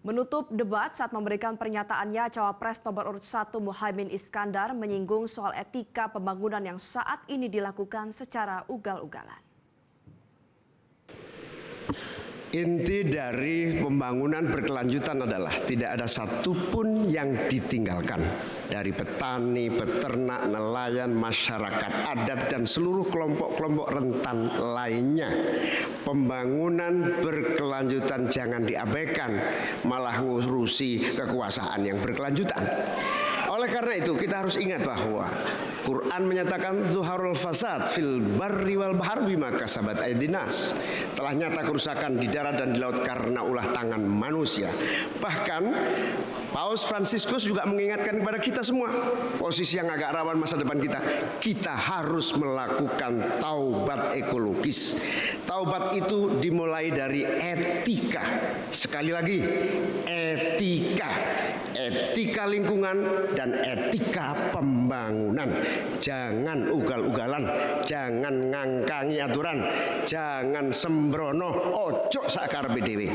Menutup debat saat memberikan pernyataannya, Cawapres nomor urut 1 Muhaimin Iskandar menyinggung soal etika pembangunan yang saat ini dilakukan secara ugal-ugalan. Inti dari pembangunan berkelanjutan adalah tidak ada satupun yang ditinggalkan. Dari petani, peternak, nelayan, masyarakat adat, dan seluruh kelompok-kelompok rentan lainnya. Pembangunan berkelanjutan jangan diabaikan, malah ngurusi kekuasaan yang berkelanjutan. Oleh karena itu kita harus ingat bahwa Quran menyatakan zuharul fasad fil barri wal bahr bima kasabat aydinas. Telah nyata kerusakan di darat dan di laut karena ulah tangan manusia. Bahkan Paus Fransiskus juga mengingatkan kepada kita semua, posisi yang agak rawan masa depan kita harus melakukan taubat ekologis. Taubat itu dimulai dari etika. Sekali lagi, etika lingkungan dan etika pembangunan. Jangan ugal-ugalan, jangan ngangkangi aturan, jangan sembrono, ojo sakarepe dhewe.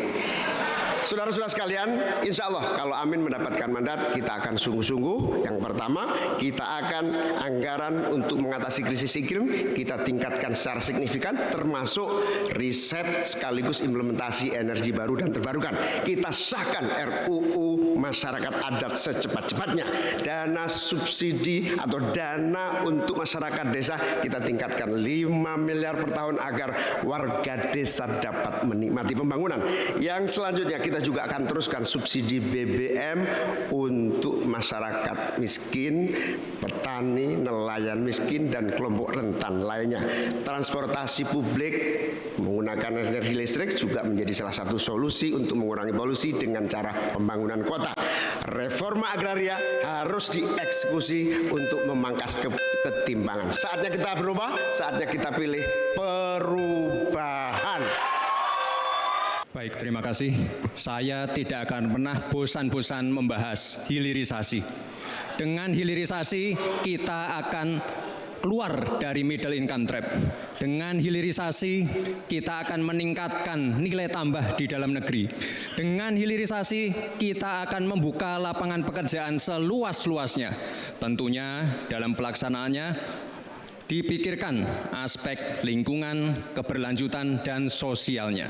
Saudara-saudara sekalian, insya Allah kalau Amin mendapatkan mandat, kita akan sungguh-sungguh. Yang pertama, kita akan anggaran untuk mengatasi krisis iklim kita tingkatkan secara signifikan, termasuk riset sekaligus implementasi energi baru dan terbarukan. Kita sahkan RUU masyarakat adat secepat-cepatnya. Dana subsidi atau dana untuk masyarakat desa kita tingkatkan 5 miliar per tahun agar warga desa dapat menikmati pembangunan. Yang selanjutnya kita juga akan teruskan subsidi BBM untuk masyarakat miskin, petani, nelayan miskin, dan kelompok rentan lainnya. Transportasi publik menggunakan energi listrik juga menjadi salah satu solusi untuk mengurangi polusi dengan cara pembangunan kota. Reforma agraria harus dieksekusi untuk memangkas ketimpangan. Saatnya kita berubah, saatnya kita pilih perubahan. Baik, terima kasih. Saya tidak akan pernah bosan-bosan membahas hilirisasi. Dengan hilirisasi, kita akan keluar dari middle income trap. Dengan hilirisasi, kita akan meningkatkan nilai tambah di dalam negeri. Dengan hilirisasi, kita akan membuka lapangan pekerjaan seluas-luasnya. Tentunya dalam pelaksanaannya, dipikirkan aspek lingkungan, keberlanjutan, dan sosialnya.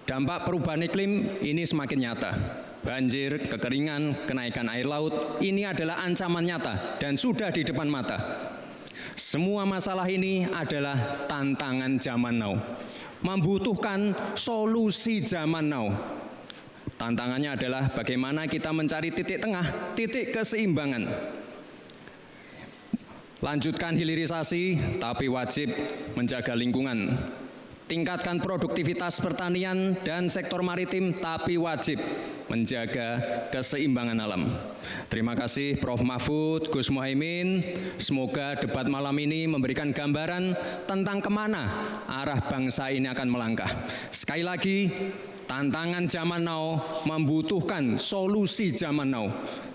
Dampak perubahan iklim ini semakin nyata. Banjir, kekeringan, kenaikan air laut, ini adalah ancaman nyata dan sudah di depan mata. Semua masalah ini adalah tantangan zaman now, membutuhkan solusi zaman now. Tantangannya adalah bagaimana kita mencari titik tengah, titik keseimbangan. Lanjutkan hilirisasi, tapi wajib menjaga lingkungan. Tingkatkan produktivitas pertanian dan sektor maritim, tapi wajib menjaga keseimbangan alam. Terima kasih Prof. Mahfud, Gus Muhaimin. Semoga debat malam ini memberikan gambaran tentang kemana arah bangsa ini akan melangkah. Sekali lagi, tantangan zaman now membutuhkan solusi zaman now.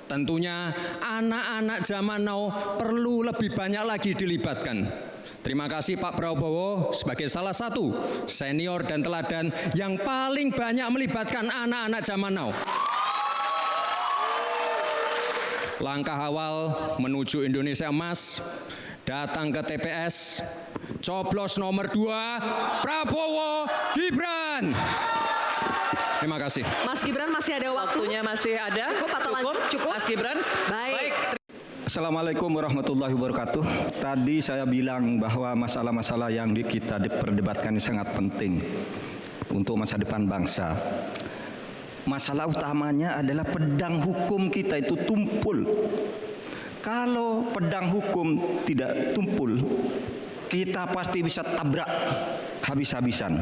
Tentunya anak-anak zaman now perlu lebih banyak lagi dilibatkan. Terima kasih Pak Prabowo sebagai salah satu senior dan teladan yang paling banyak melibatkan anak-anak zaman now. Langkah awal menuju Indonesia Emas, datang ke TPS, coblos nomor 2, Prabowo Gibran. Terima kasih. Mas Gibran masih ada waktu? Waktunya masih ada. Cukup atau cukup? Mas Gibran. Baik. Assalamualaikum warahmatullahi wabarakatuh. Tadi saya bilang bahwa masalah-masalah yang kita perdebatkan ini sangat penting untuk masa depan bangsa. Masalah utamanya adalah pedang hukum kita itu tumpul. Kalau pedang hukum tidak tumpul, kita pasti bisa tabrak habis-habisan.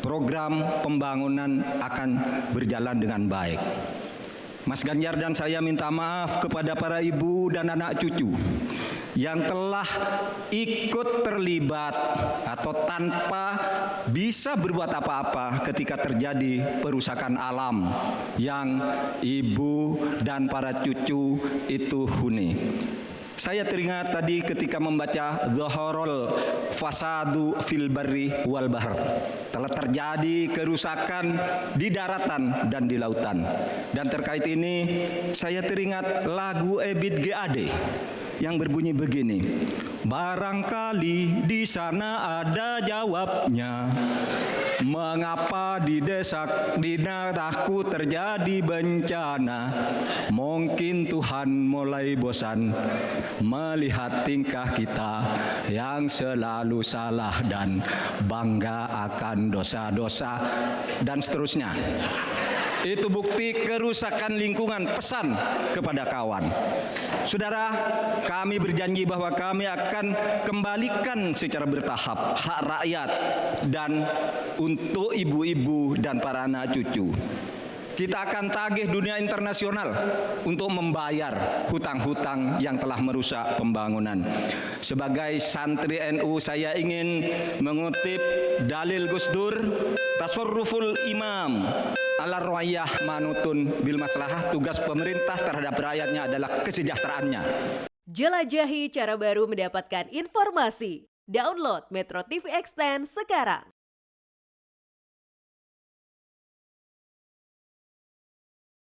Program pembangunan akan berjalan dengan baik. Mas Ganjar dan saya minta maaf kepada para ibu dan anak cucu yang telah ikut terlibat atau tanpa bisa berbuat apa-apa ketika terjadi perusakan alam yang ibu dan para cucu itu huni. Saya teringat tadi ketika membaca Dhaharul fasadu fil barri wal bahr. Telah terjadi kerusakan di daratan dan di lautan. Dan terkait ini saya teringat lagu Ebit GAD yang berbunyi begini. Barangkali di sana ada jawabnya. Mengapa di desa di daerahku terjadi bencana? Mungkin Tuhan mulai bosan melihat tingkah kita yang selalu salah dan bangga akan dosa-dosa dan seterusnya. Itu bukti kerusakan lingkungan, pesan kepada kawan. Saudara, kami berjanji bahwa kami akan kembalikan secara bertahap hak rakyat dan untuk ibu-ibu dan para anak cucu. Kita akan tagih dunia internasional untuk membayar hutang-hutang yang telah merusak pembangunan. Sebagai santri NU, saya ingin mengutip dalil Gus Dur, tasarruful imam ala rakyah manutun bil maslahah. Tugas pemerintah terhadap rakyatnya adalah kesejahteraannya. Jelajahi cara baru mendapatkan informasi. Download Metro TV Extend sekarang.